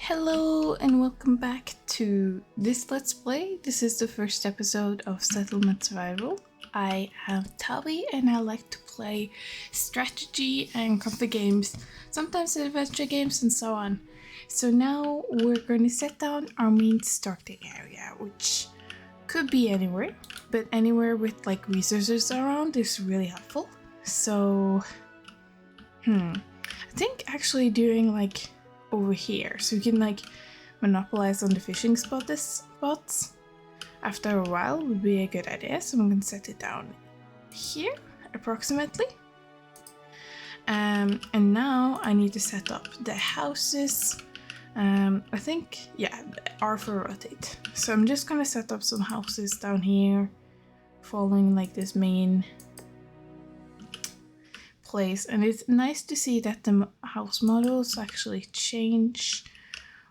Hello and welcome back to this Let's Play. This is the first episode of Settlement Survival. I am Tabi and I like to play strategy and comfy games, sometimes adventure games and so on. So now we're going to set down our main starting area, which could be anywhere, but anywhere with like resources around is really helpful. So, I think actually doing like over here, so we can like monopolize on the fishing spots after a while would be a good idea. So I'm gonna set it down here approximately. And now I need to set up the houses. I think, yeah, R for rotate. So I'm just gonna set up some houses down here following like this main place, and it's nice to see that the house models actually change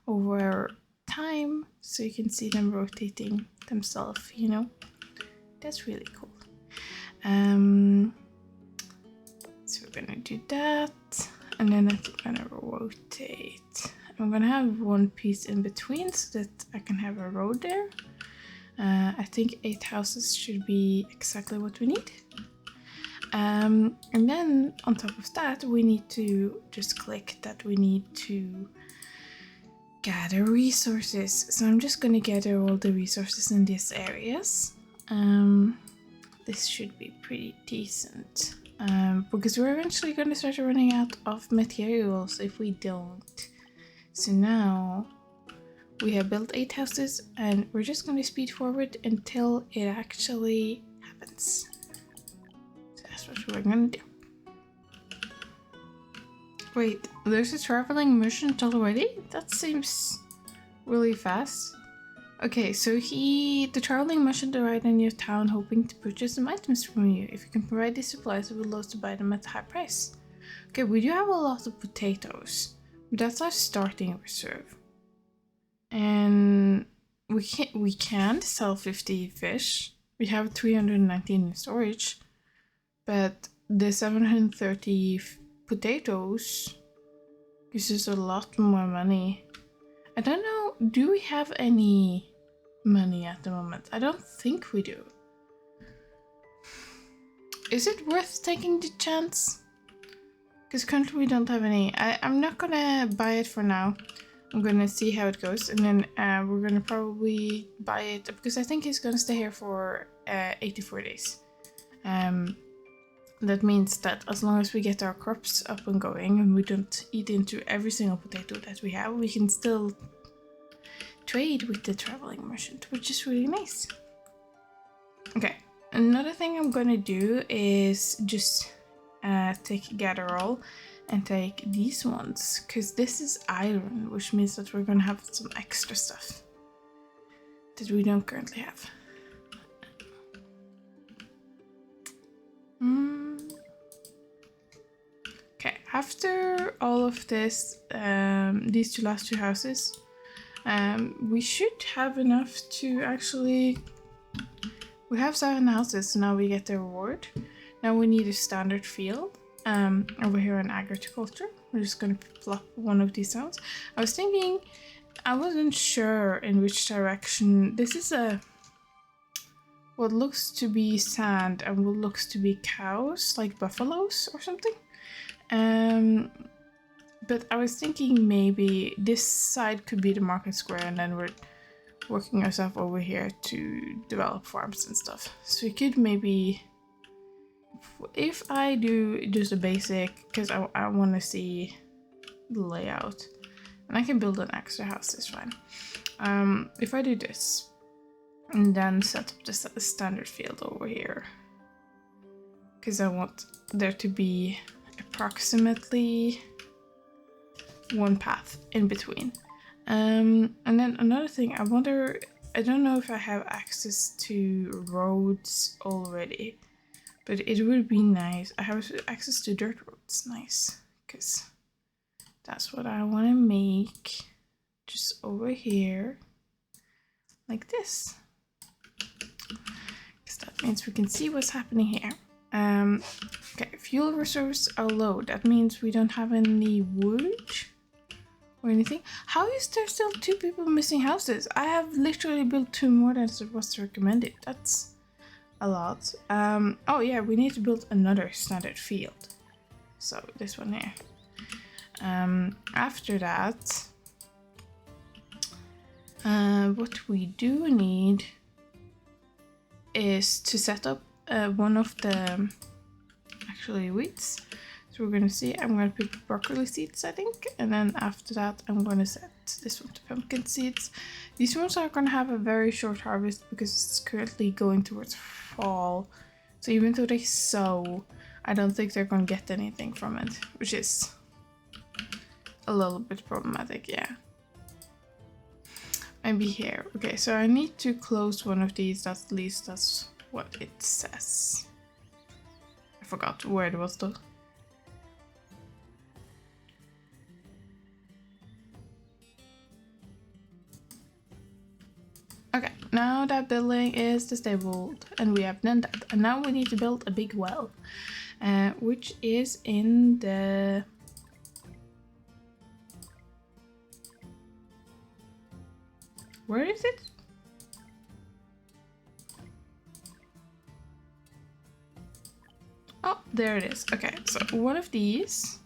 over time, so you can see them rotating themselves, you know. That's really cool. So we're gonna do that, and then I'm gonna rotate. I'm gonna have one piece in between so that I can have a road there. I think 8 houses should be exactly what we need. And then on top of that, we need to just click that we need to gather resources. So I'm just gonna gather all the resources in these areas. This should be pretty decent, because we're eventually gonna start running out of materials if we don't. So now we have built 8 houses and we're just gonna speed forward until it actually happens. That's what we're gonna do. Wait, there's a traveling merchant already? That seems really fast. Okay, so the traveling merchant arrived in your town hoping to purchase some items from you. If you can provide these supplies, we would love to buy them at a high price. Okay, we do have a lot of potatoes. That's our starting reserve. And we can sell 50 fish. We have 319 in storage. But the 730 potatoes gives us a lot more money. I don't know, do we have any money at the moment? I don't think we do. Is it worth taking the chance? Because currently we don't have any. I'm not gonna buy it for now. I'm gonna see how it goes, and then we're gonna probably buy it because I think he's gonna stay here for 84 days. That means that as long as we get our crops up and going and we don't eat into every single potato that we have, we can still trade with the traveling merchant, which is really nice. Okay, another thing I'm gonna do is just take gather all and take these ones, because this is iron, which means that we're gonna have some extra stuff that we don't currently have. Okay, after all of this, these last two houses, we should have enough to actually... We have 7 houses, so now we get the reward. Now we need a standard field over here in agriculture. We're just gonna plop one of these down. I was thinking, I wasn't sure in which direction. This is what looks to be sand and what looks to be cows, like buffaloes or something. But I was thinking maybe this side could be the market square, and then we're working ourselves over here to develop farms and stuff. So we could maybe, if I do just a basic, because I want to see the layout, and I can build an extra house, it's fine. If I do this, and then set up the standard field over here, because I want there to be approximately one path in between. And then another thing, I don't know if I have access to roads already, but it would be nice. I have access to dirt roads, nice, because that's what I want to make, just over here, like this. Because that means we can see what's happening here. Okay, fuel reserves are low. That means we don't have any wood or anything. How is there still 2 people missing houses? I have literally built 2 more than was recommended. That's a lot. Oh yeah, we need to build another standard field. So this one here. After that, what we do need is to set up one of the actually weeds. So we're gonna see, I'm gonna pick broccoli seeds, I think, and then after that I'm gonna set this one to pumpkin seeds. These ones are gonna have a very short harvest because it's currently going towards fall. So even though they sow, I don't think they're gonna get anything from it, which is a little bit problematic, yeah. Maybe here. Okay, so I need to close one of these, at least that's what it says. I forgot where it was though. Okay, now that building is disabled and we have done that, and now we need to build a big well, which is in the where is it? Oh, there it is. Okay, so one of these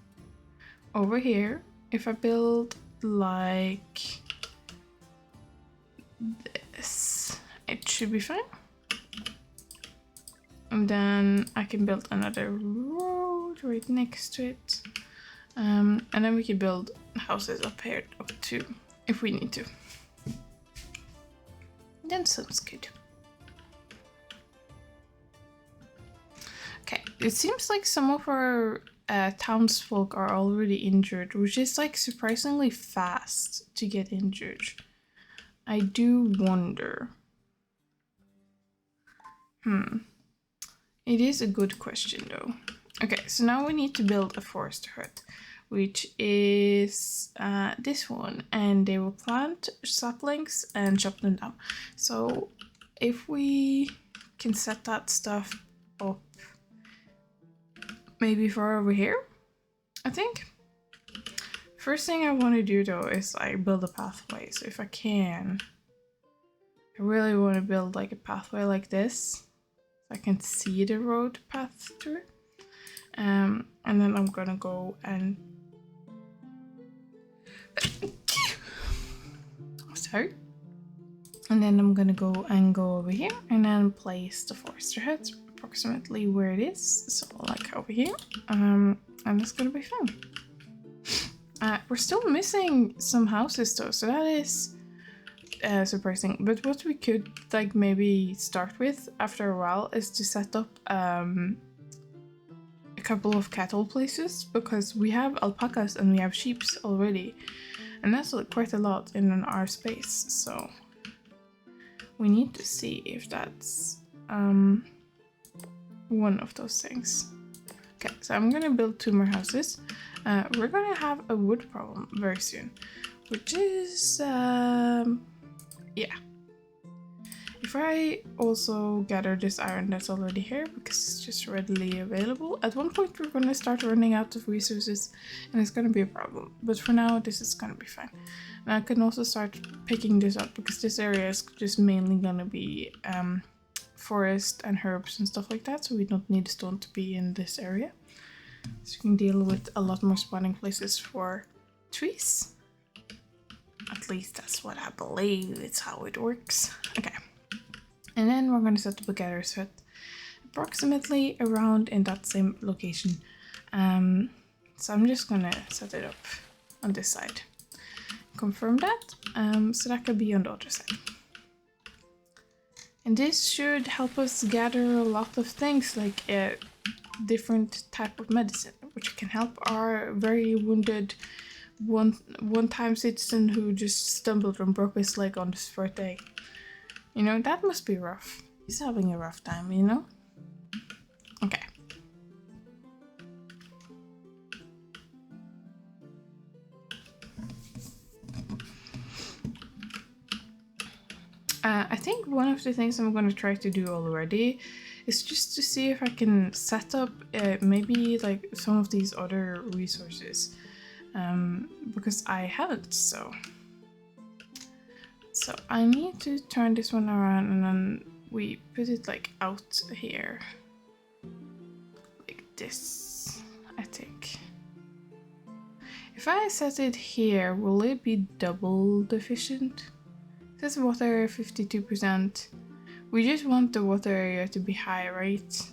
over here, if I build like this, it should be fine. And then I can build another road right next to it. And then we can build houses up here up too, if we need to. That sounds good. Okay, it seems like some of our townsfolk are already injured, which is like surprisingly fast to get injured. I do wonder. It is a good question though. Okay, so now we need to build a forest hut, which is this one, and they will plant saplings and chop them down. So if we can set that stuff up maybe for over here, I think. First thing I want to do though is like build a pathway. So if I can, I really want to build like a pathway like this, so I can see the road path through. And then I'm gonna go and sorry. And then I'm gonna go over here and then place the forester hut approximately where it is. So like over here. And it's gonna be fun. We're still missing some houses though, so that is surprising. But what we could like maybe start with after a while is to set up a couple of cattle places, because we have alpacas and we have sheep already, and that's quite a lot in our space. So we need to see if that's one of those things. Okay, so I'm gonna build 2 more houses. We're gonna have a wood problem very soon, which is yeah. If I also gather this iron that's already here, because it's just readily available, at one point we're gonna start running out of resources and it's gonna be a problem. But for now, this is gonna be fine. And I can also start picking this up, because this area is just mainly gonna be forest and herbs and stuff like that, so we don't need stone to be in this area. So you can deal with a lot more spawning places for trees. At least that's what I believe, it's how it works. Okay. And then we're going to set up a gatherer's hut approximately around in that same location. So I'm just going to set it up on this side. Confirm that, so that could be on the other side. And this should help us gather a lot of things, like a different type of medicine, which can help our very wounded one-time citizen who just stumbled and broke his leg on his birthday. You know, that must be rough. He's having a rough time, you know? Okay. I think one of the things I'm going to try to do already is just to see if I can set up maybe like some of these other resources. because I haven't. So I need to turn this one around, and then we put it like out here, like this, I think. If I set it here, will it be double deficient? It says water area 52%. We just want the water area to be high, right?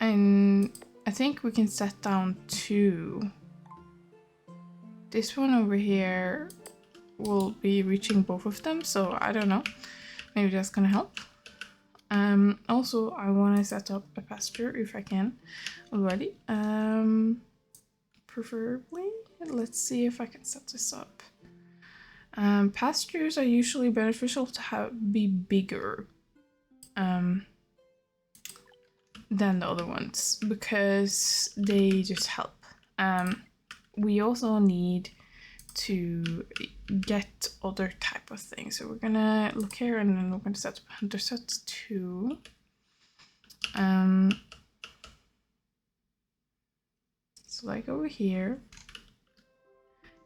And I think we can set down 2. This one over here will be reaching both of them, so I don't know. Maybe that's gonna help. Also, I want to set up a pasture if I can already. Preferably, let's see if I can set this up. Pastures are usually beneficial to be bigger than the other ones because they just help. We also need to get other type of things. So we're gonna look here, and then we're gonna set up hunter set 2. So like over here.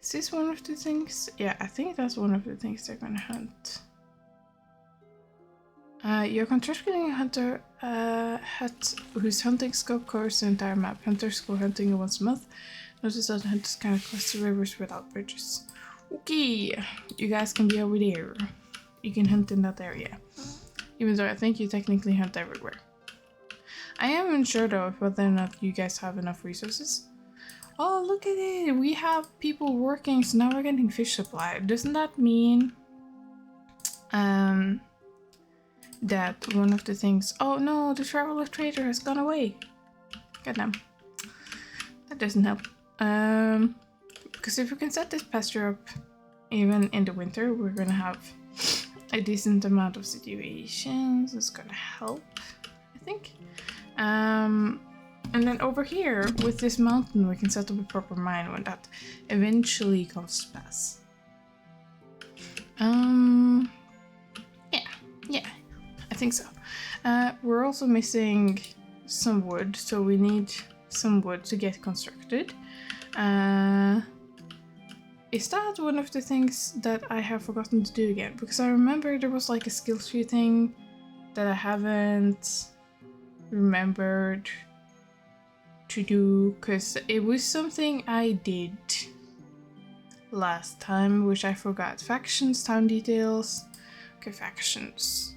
Is this one of the things? Yeah, I think that's one of the things they're gonna hunt. You're constructing a hunter hut whose hunting scope covers the entire map. Hunters go hunting once a month. Notice that hunters cannot cross the rivers without bridges. Okay, you guys can be over there. You can hunt in that area. Even though I think you technically hunt everywhere. I am unsure though of whether or not you guys have enough resources. Oh, look at it! We have people working, so now we're getting fish supply. Doesn't that mean that one of the things... Oh no, the traveler trader has gone away. Goddamn. That doesn't help. Because if we can set this pasture up even in the winter, we're gonna have a decent amount of situations. It's gonna help, I think. And then over here, with this mountain, we can set up a proper mine when that eventually comes to pass. Yeah, I think so. We're also missing some wood, so we need some wood to get constructed. Is that one of the things that I have forgotten to do again? Because I remember there was like a skill tree thing that I haven't remembered to do, because it was something I did last time, which I forgot. Factions, town details. Okay, factions.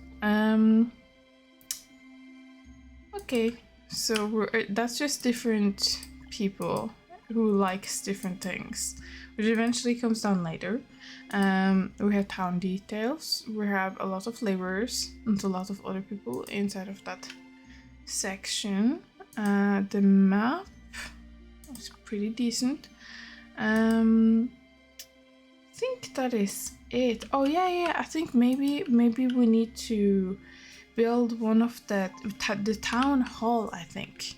Okay, so that's just different people who likes different things, which eventually comes down later. We have town details. We have a lot of laborers and a lot of other people inside of that section. The map is pretty decent. I think that is it. Oh yeah, I think maybe we need to build one of the town hall. I think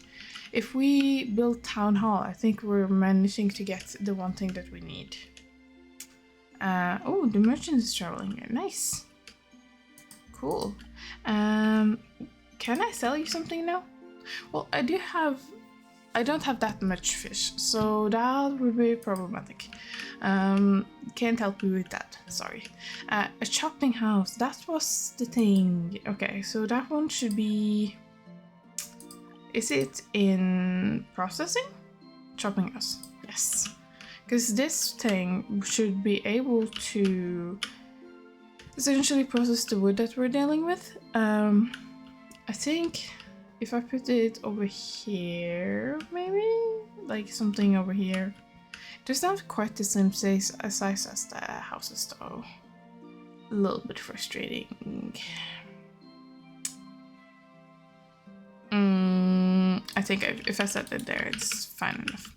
if we build town hall, I think we're managing to get the one thing that we need. Oh, the merchant is traveling here. Nice, cool. Can I sell you something now? Well, I don't have that much fish, so that would be problematic. Can't help you with that, sorry. A chopping house, that was the thing. Okay, so that one should be... Is it in processing? Chopping house, yes. Because this thing should be able to essentially process the wood that we're dealing with. I think if I put it over here, maybe? Like something over here. It doesn't have quite the same size as the houses though. A little bit frustrating. I think if I set it there, it's fine enough.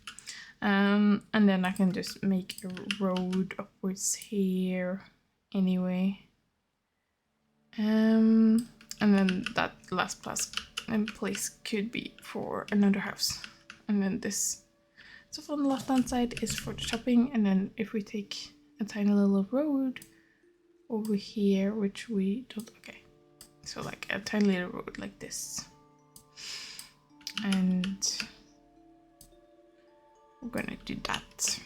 And then I can just make a road upwards here anyway. And then that last place could be for another house. And then this stuff on the left hand side is for the shopping. And then if we take a tiny little road over here, which we don't... Okay. So like a tiny little road like this. And we're gonna do that.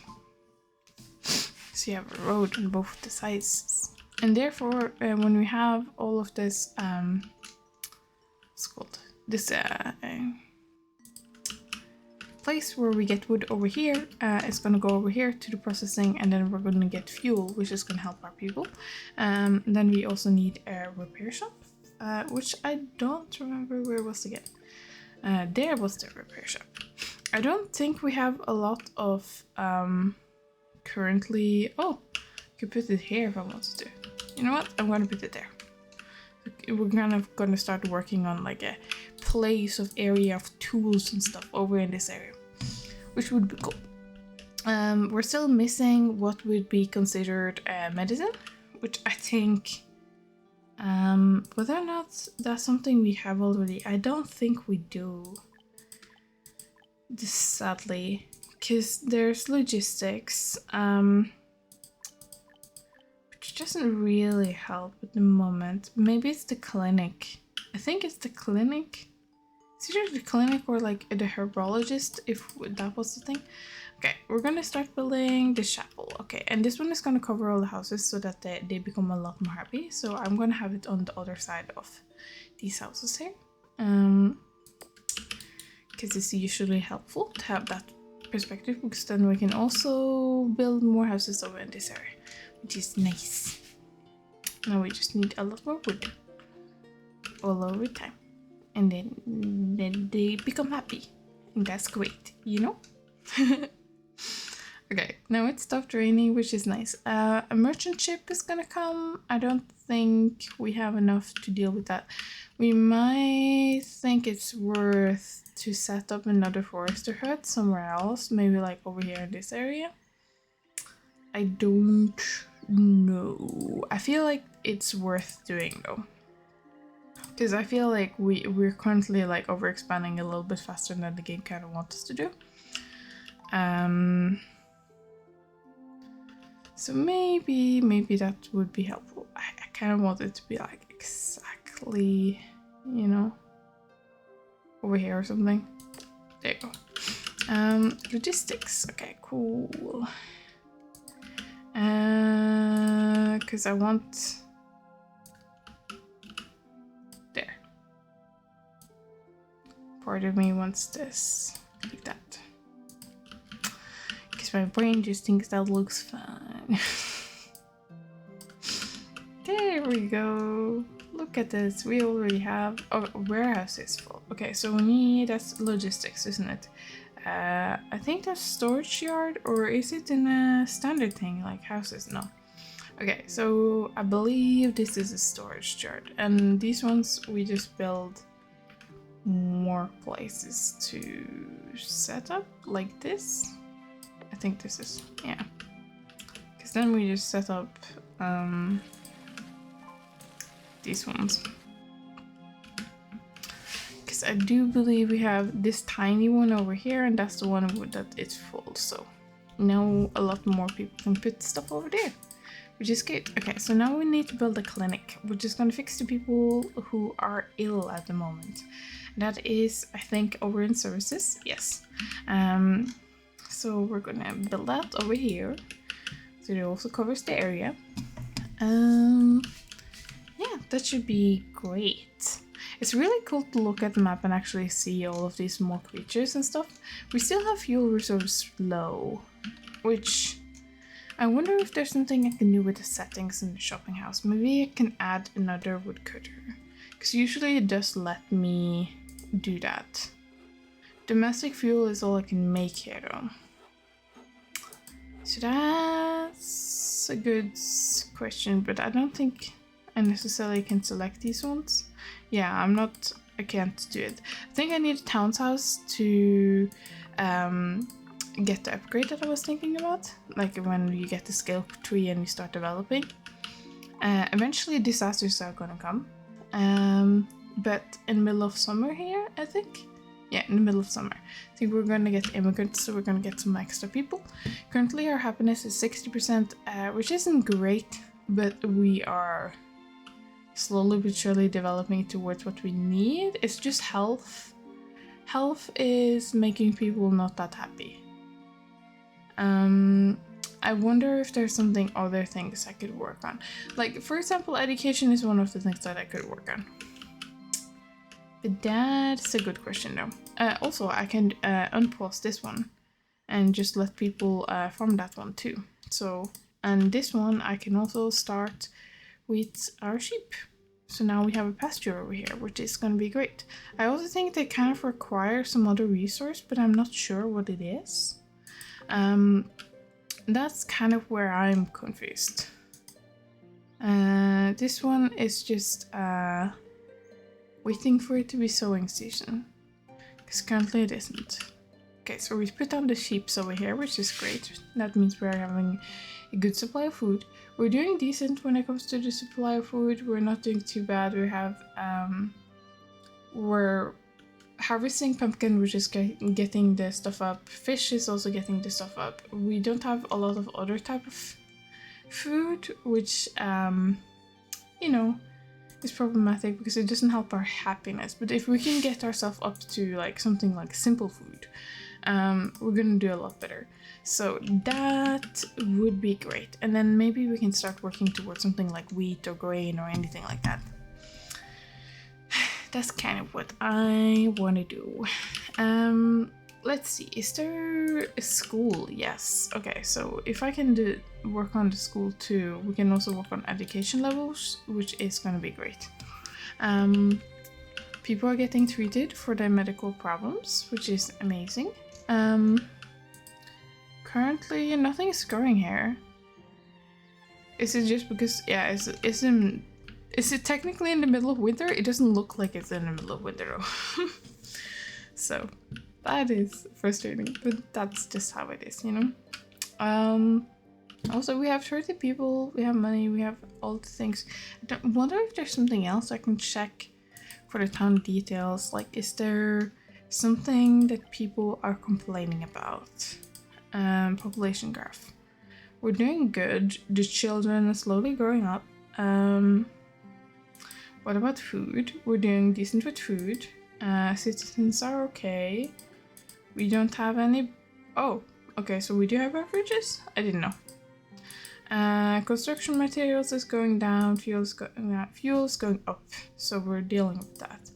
So you have a road on both the sides. And therefore, when we have all of this, what's it called? This place where we get wood over here, it's gonna go over here to the processing, and then we're gonna get fuel, which is gonna help our people. Then we also need a repair shop, which I don't remember where was again. There was the repair shop. I don't think we have a lot of currently. Oh, I could put it here if I wanted to. You know what? I'm gonna put it there. We're kind of gonna start working on like a place of area of tools and stuff over in this area, which would be cool. We're still missing what would be considered medicine, which I think whether or not that's something we have already, I don't think we do. This sadly, because there's logistics, which doesn't really help at the moment. Maybe it's the clinic. I think it's the clinic. It's either the clinic or like the herbologist, if that was the thing. Okay, we're gonna start building the chapel. Okay, and this one is gonna cover all the houses so that they become a lot more happy. So I'm gonna have it on the other side of these houses here. Because it's usually helpful to have that perspective, because then we can also build more houses over in this area, which is nice. Now we just need a lot more wood all over time, and then they become happy, and that's great, you know. Okay, now it stopped raining, which is nice. A merchant ship is gonna come. I don't think we have enough to deal with that. We might think it's worth to set up another forester hut somewhere else, maybe like over here in this area. I don't know. I feel like it's worth doing though, because I feel like we're currently like overexpanding a little bit faster than the game kind of wants us to do. So maybe that would be helpful. I kind of want it to be like exactly, you know, over here or something. There you go. Logistics. Okay, cool. Because I want there. Part of me wants this like that. Because my brain just thinks that looks fun. There we go. Look at this. We already have a warehouse is full. Okay, so we need, that's logistics, isn't it? I think that's storage yard, or is it in a standard thing like houses? No. Okay, so I believe this is a storage yard, and these ones we just build more places to set up like this. I think this is, yeah, because then we just set up these ones, because I do believe we have this tiny one over here, and that's the one that it's full. So now a lot more people can put stuff over there, which is good. Okay, so now we need to build a clinic, which is going to fix the people who are ill at the moment. That is, I think, over in services. Yes. So we're gonna build that over here, so it also covers the area. Yeah, that should be great. It's really cool to look at the map and actually see all of these more creatures and stuff. We still have fuel reserves low, which I wonder if there's something I can do with the settings in the shopping house. Maybe I can add another woodcutter, because usually it does let me do that. Domestic fuel is all I can make here though. So that's a good question, but I don't think I necessarily can select these ones. Yeah, I can't do it. I think I need a townhouse to get the upgrade that I was thinking about, like when you get the skill tree and you start developing. Eventually disasters are gonna come, but in the middle of summer here, I think. Yeah, in the middle of summer. I think we're gonna get immigrants, so we're gonna get some extra people. Currently our happiness is 60%, which isn't great, but we are slowly but surely developing towards what we need. It's just health. Health is making people not that happy. I wonder if there's something other things I could work on. Like, for example, education is one of the things that I could work on. But that's a good question though. Also, I can unpause this one and just let people farm that one too. So, and this one I can also start with our sheep. So now we have a pasture over here, which is going to be great. I also think they kind of require some other resource, but I'm not sure what it is. That's kind of where I'm confused. This one is just waiting for it to be sowing season, because currently it isn't. Okay, so we put down the sheep over here, which is great. That means we're having a good supply of food. We're doing decent when it comes to the supply of food. We're not doing too bad. We have we're harvesting pumpkin, which is getting the stuff up. Fish is also getting the stuff up. We don't have a lot of other type of food, which you know, is problematic because it doesn't help our happiness. But if we can get ourselves up to like something like simple food, we're gonna do a lot better. So that would be great. And then maybe we can start working towards something like wheat or grain or anything like that. That's kind of what I want to do. Let's see, is there a school? Yes. Okay, so if I can work on the school too, we can also work on education levels, which is going to be great. People are getting treated for their medical problems, which is amazing. Currently, nothing is growing here. Is it just because, yeah, is it technically in the middle of winter? It doesn't look like it's in the middle of winter though. So, that is frustrating, but that's just how it is, you know? Also, we have 30 people, we have money, we have all the things. I wonder if there's something else I can check for the town details. Like, is there something that people are complaining about? Population graph. We're doing good. The children are slowly growing up. What about food? We're doing decent with food. Citizens are okay. We don't have any... Oh, okay, so we do have beverages? I didn't know. Construction materials is going down, fuel's going up, so we're dealing with that.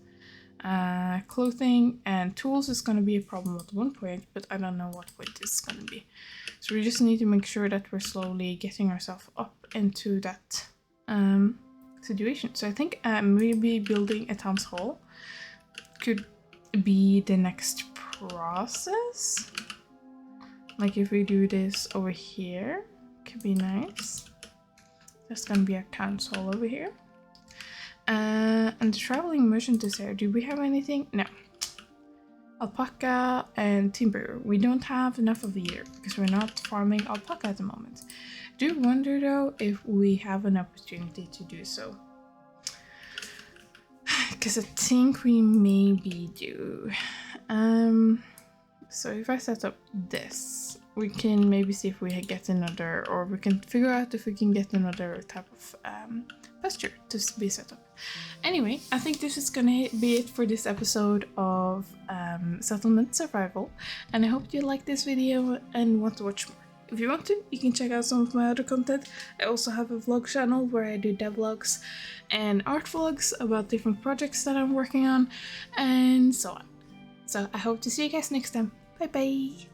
Clothing and tools is going to be a problem at one point, but I don't know what point it's going to be. So we just need to make sure that we're slowly getting ourselves up into that situation. So I think maybe building a town hall could be the next process. Like if we do this over here, could be nice. There's gonna be a town hall over here. And the traveling merchant is there. Do we have anything? No. Alpaca and timber. We don't have enough of either because we're not farming alpaca at the moment. Do wonder though if we have an opportunity to do so. Because I think we maybe do. So if I set up this, we can maybe see if we get another, or we can figure out if we can get another type of pasture to be set up. Anyway, I think this is gonna be it for this episode of Settlement Survival, and I hope you like this video and want to watch more. If you want to, you can check out some of my other content. I also have a vlog channel where I do devlogs and art vlogs about different projects that I'm working on, and so on. So I hope to see you guys next time. Bye bye!